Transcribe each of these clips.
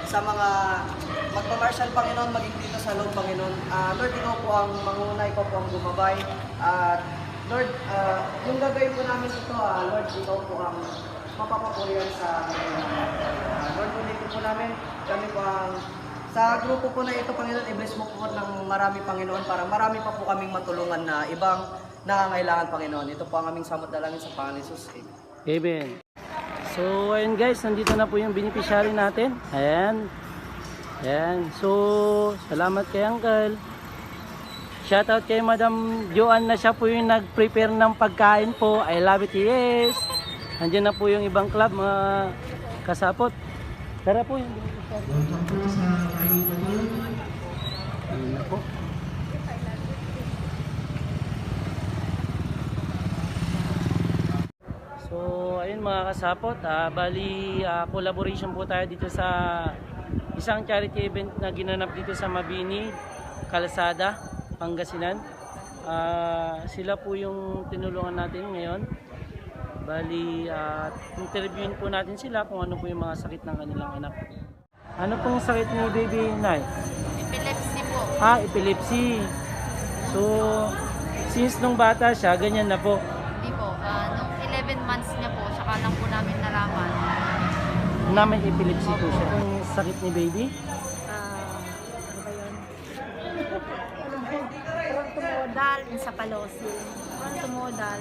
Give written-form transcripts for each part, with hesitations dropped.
sa mga magpa-martial, Panginoon, maging dito sa loob, Panginoon. Lord, ikaw po ang manguna, ikaw po ang gumabay. At Lord, yung gagawin po namin ito, Lord, ikaw po ang mapapapurihan sa Lord, ulitin po namin, kami po ang sa grupo po na ito, Panginoon, i-bless mo po ng marami, Panginoon, para marami pa po kaming matulungan na ibang nangangailangan, Panginoon. Ito po ang aming samot dalangin sa Panginoon Jesus. Amen. So, ayun guys, nandito na po yung beneficiary natin. Ayan. Ayan. So, salamat kay Uncle. Shoutout kay Madam Joanne na siya po yung nag-prepare ng pagkain po. I love it, yes. Andiyan na po yung ibang club, mga kasapot. Tara po yung beneficiary. Ayun na po. So, ayun mga kasapot, bali collaboration po tayo dito sa isang charity event na ginanap dito sa Mabini, Kalsada, Pangasinan. Sila po yung tinulungan natin ngayon. Bali, interviewin po natin sila kung ano po yung mga sakit ng kanilang anak. Ano pong sakit ni baby Nay? Epilepsy po. Epilepsy. So, since nung bata siya, ganyan na po. Hindi po. Nung 11 months niya po, saka lang po namin nalaman. Namin epilepsy po siya. Yung sakit ni baby? Ano ba yun? Frontomodal encephalosis. Frontomodal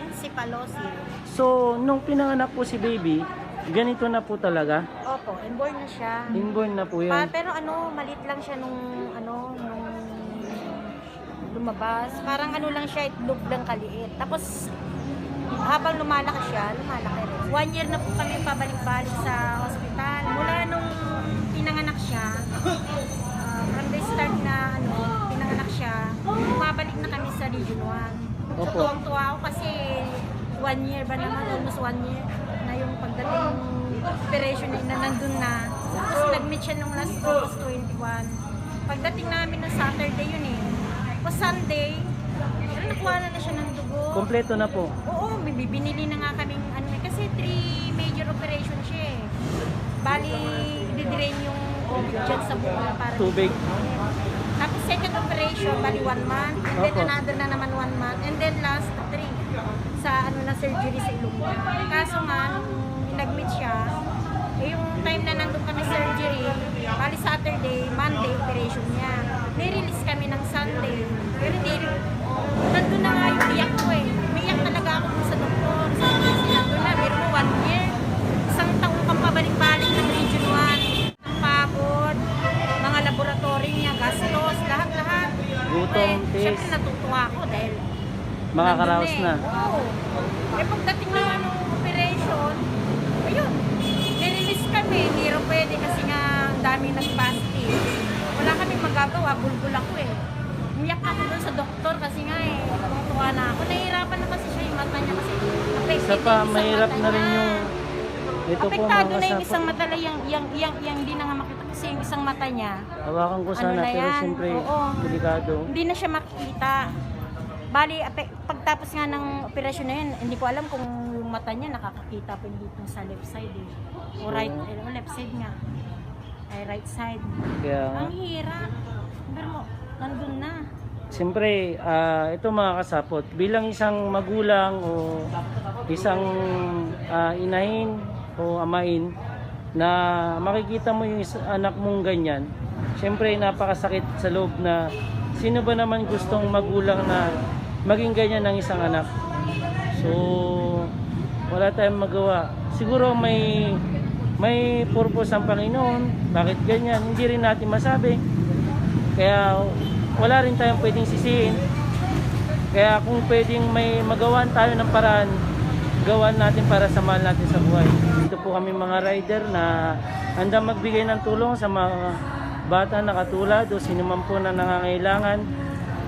encephalosis. So, nung pinanganak po si baby, ganito na po talaga? Opo, inborn na siya. Inborn na po yan. Pero malit lang siya nung lumabas. Parang lang siya, itlog lang kaliit. Tapos, habang lumalaki siya, lumalaki rin. 1 year na po kami pabalik-balik sa hospital. Mula nung pinanganak siya, from the start na pinanganak siya, bumabalik na kami sa Region 1. So, Opo. tuwang-tuwa ako kasi 1 year ba naman, almost 1 year na yung pagdating operation na nandun na. Tapos nag-meet siya nung last August 21. Pagdating namin ng Saturday yun eh. Tapos Sunday, nakuha na siya ng dugo. Kompleto na po. Oo, binili na nga kaming kasi 3 major operation siya eh. Bali, didrain yung COVID dyan sa buko na para Tubig. Tapos second operation, bali 1 month. And then Opo. another na naman 1 month. And then last 3 sa na surgery sa ilong niya. Kaso nga, nung nag-meet siya, yung time na nandun kami surgery, bali Saturday, Monday operation niya. Nirelease kami ng Sunday. Pero hindi, nandun na nga yung iyak ko eh. Umiyak talaga ako sa doktor. Sabi kasi nandun na, pero 1 year. Isang taong kang pabalik-balik ng Region 1. Ang pagod, mga laboratory niya, gastos, lahat-lahat. Gutom, Siyempre test. natutuwa ako dahil Makakaraos nandun na. Oo. Eh pagdating naman ng operation, ayun, nirelease kami. Hindi rin pwede kasi nga ang dami nag-fasting. Wala kaming magagawa, bulbul ako eh. Umiyak ako doon sa doktor kasi nga eh, tuwa na ako. Nahihirapan na kasi siya yung mata niya kasi affected Isa pa, yung isang mahirap mata na rin niya. yung ito po Apektado mga na yung isang kasapot. mata lang, yung hindi na nga makita kasi yung isang mata niya. Hawakan ko sana, na pero yan? siyempre, Oo. delikado. Hindi na siya makikita. Bali, pagtapos nga ng operasyon na yun, hindi ko alam kung yung mata niya nakakakita pa dito sa left side eh. O right, left side nga. Ay, right side. Kaya, Ang hirap. Pero mo, nandun na. siyempre, ito mga kasapot, bilang isang magulang o isang inahin o amain na makikita mo yung anak mong ganyan, siyempre napakasakit sa loob na sino ba naman gustong magulang na maging ganyan ng isang anak. So, wala tayong magawa. Siguro may purpose ang Panginoon. Bakit ganyan? Hindi rin natin masabi. Kaya wala rin tayong pwedeng sisihin. Kaya kung pwedeng may magawan tayo ng paraan, gawan natin para sa mahal natin sa buhay. Dito po kami mga rider na handang magbigay ng tulong sa mga bata na katulad o sino man po na nangangailangan.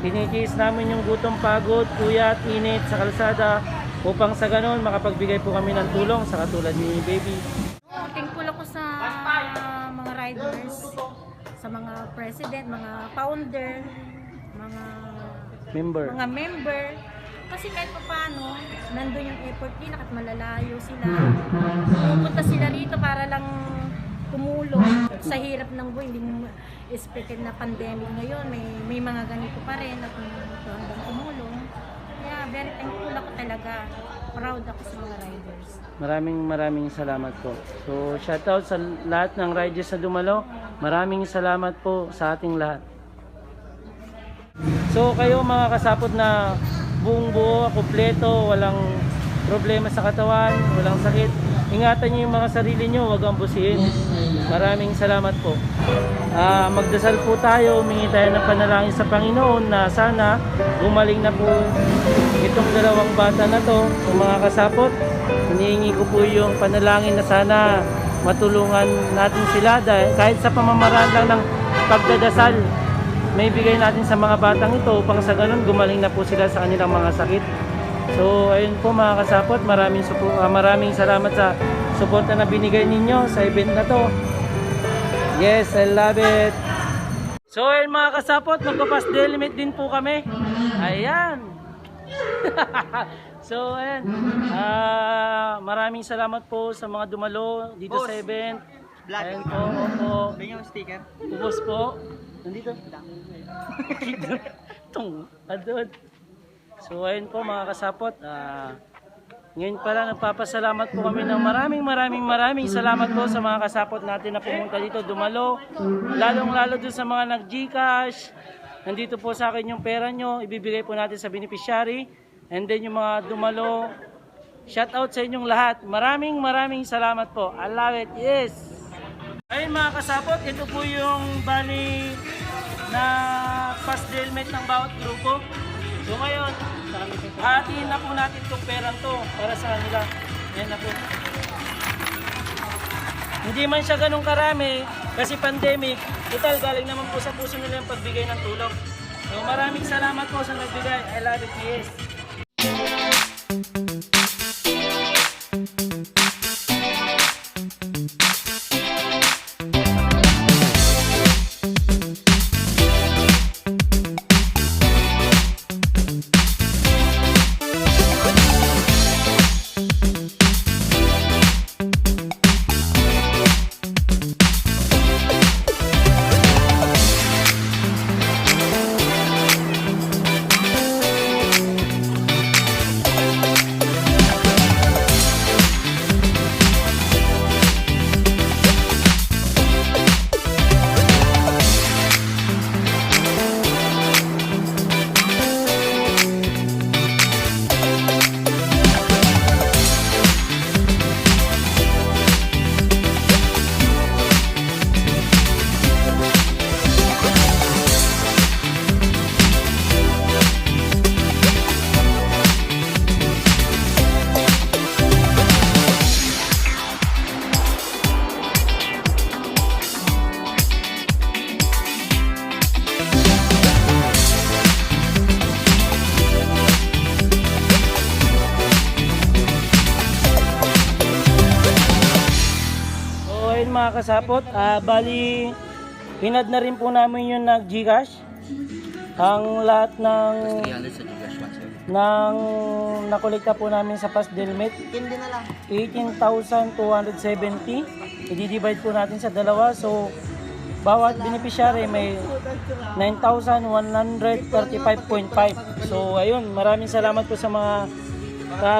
Tinitiis namin yung gutom, pagod, puyat, init sa kalsada upang sa ganon makapagbigay po kami ng tulong sa katulad ni baby. Thankful ako sa mga riders, sa mga president, mga founder, Member. mga member. Kasi kahit pa paano, nandun yung effort nila at malalayo sila. Pupunta sila rito para lang tumulong. sa hirap ng buhay, hindi mo expected na pandemic ngayon, may mga ganito pa rin at hanggang tumulong. Kaya very thankful ako talaga. Proud ako sa mga riders. Maraming salamat po. So, shoutout sa lahat ng riders sa Dumalo. Maraming salamat po sa ating lahat. So, kayo mga kasapot na buong buo, kumpleto, walang problema sa katawan, walang sakit, ingatan niyo yung mga sarili niyo, huwag ambusihin. Maraming salamat po. Magdasal po tayo, humingi tayo ng panalangin sa Panginoon na sana gumaling na po itong dalawang bata na to. So, mga kasapot, hinihingi ko po yung panalangin na sana matulungan natin sila dahil kahit sa pamamaraan lang ng pagdadasal, may bigay natin sa mga batang ito upang sa ganun gumaling na po sila sa kanilang mga sakit. So ayun po mga kasapot, maraming salamat sa suporta na binigay ninyo sa event na to. Yes, I love it. So ayun mga kasapot, magpapas limit din po kami. Ayan. So ayan, maraming salamat po sa mga dumalo dito sa event. Ayan po, opo. Bigyan mo sticker. Ubos po. Nandito. Tung, adun. So ayun po mga kasapot. Ngayon pala nagpapasalamat po kami ng maraming salamat po sa mga kasapot natin na pumunta dito dumalo. Lalong-lalo dun sa mga nag-Gcash. Nandito po sa akin yung pera nyo. Ibibigay po natin sa beneficiary. And then yung mga dumalo. Shout out sa inyong lahat. Maraming salamat po. I love it. Yes. Ayun mga kasapot, ito po yung bali na pass helmet ng bawat grupo. So ngayon, hatiin na po natin itong perang to para sa kanila. Yan na po. Hindi man siya ganun karami kasi pandemic, total galing naman po sa puso nila yung pagbigay ng tulong. So maraming salamat po sa nagbigay. I love it, yes. Mga kasapot, bali hinad na rin po namin yung nag-Gcash ang lahat ng 300 sa Gcash one, sir. ng nakolekta po namin sa pass helmet. Hindi na lang. 18,270 i-divide po natin sa dalawa, so bawat beneficiary may 9,135.5. so ayun, maraming salamat po sa mga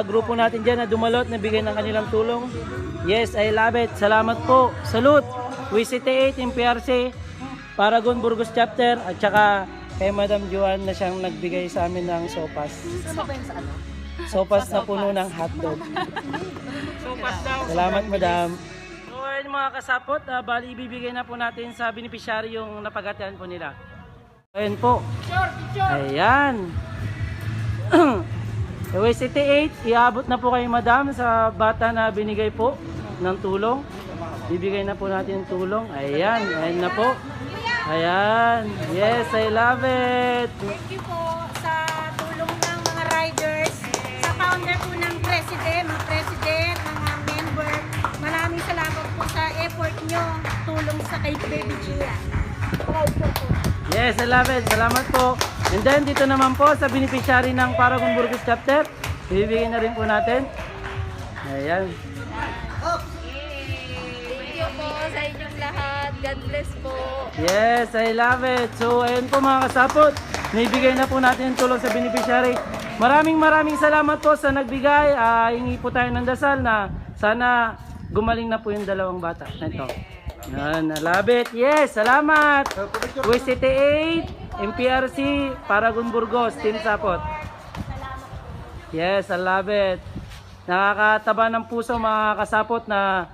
grupo natin dyan na dumalot, na bigay ng kanilang tulong. Yes, I love it. Salamat po. Salute. WCT8, MPRC, Paragon Burgos Chapter, at saka kay Madam Joan na siyang nagbigay sa amin ng sopas. Sopas na puno ng hotdog. Sopas daw. Salamat, Madam. So, ayun mga kasapot, bali ibibigay na po natin sa beneficiary yung napagatian po nila. Ayun po. Ayan. WCT8, iabot na po kay Madam sa bata na binigay po ng tulong. Bibigay na po natin yung tulong. Ayan, ayan na po. Ayan. Yes, I love it. Thank you po sa tulong ng mga riders, sa founder po ng president, mga member. Maraming salamat po sa effort nyo, tulong sa kay Baby Gia. Yes, I love it. Salamat po. And then dito naman po sa beneficiary ng Paragon Burgos Chapter, bibigyan na rin po natin. Ayan. Thank you po sa inyong lahat. God bless po. Yes, I love it. So, ayun po mga kasapot. Naibigay na po natin yung tulong sa beneficiary. Maraming salamat po sa nagbigay. Hingi po tayo ng dasal na sana gumaling na po yung dalawang bata. Ito. Yan, I love it. Yes, salamat. WCT 8, MPRC, Paragon Burgos, Team Sapot. Yes, I love it. Nakakataba ng puso mga kasapot na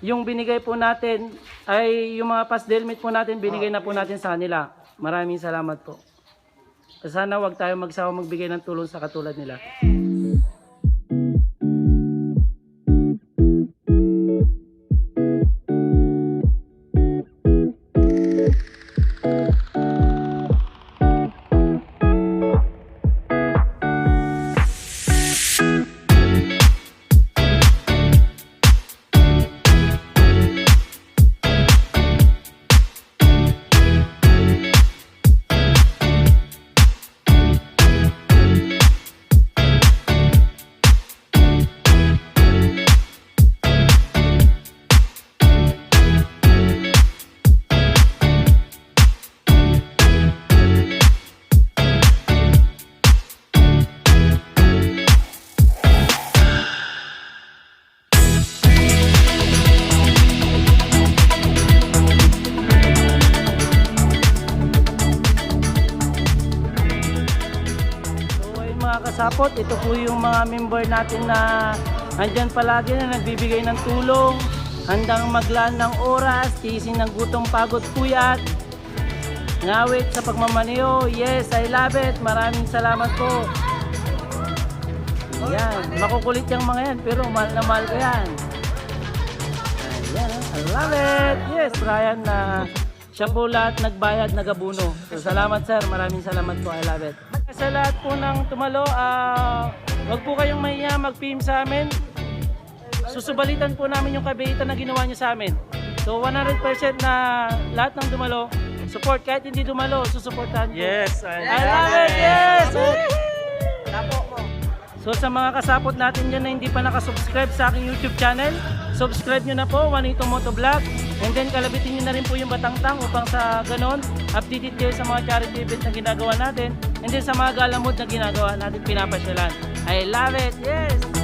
yung binigay po natin ay yung mga past helmet po natin binigay na po natin sa kanila. Maraming salamat po. Sana wag tayo magsawa magbigay ng tulong sa katulad nila. Kasapot, ito po yung mga member natin na andyan palagi na nagbibigay ng tulong, handang maglaan ng oras, tiisin ng gutom, pagod, puyat, ngawit sa pagmamaneho. Yes, I love it. Maraming salamat po. Yan, makukulit yung mga yan, pero mahal na mahal ko yan. Ayan, I love it. Yes, Brian, na siya po lahat nagbayad, nagabuno. So, salamat sir, maraming salamat po. I love it. Sa lahat po ng tumalo, wag po kayong mahiya mag-PM sa amin. Susubalitan po namin yung kabaitan na ginawa niyo sa amin. So 100% na lahat ng dumalo, support. Kahit hindi dumalo, susuportahan ko. Yes, I love it! Yes! Tapo mo. So sa mga kasapot natin dyan na hindi pa nakasubscribe sa aking YouTube channel, subscribe nyo na po, Juanito Moto Vlog. And then kalabitin nyo na rin po yung Batangtang upang sa ganon, updated kayo sa mga charity event na ginagawa natin. And then sa mga galamod na ginagawa natin, pinapasyalan. I love it! Yes!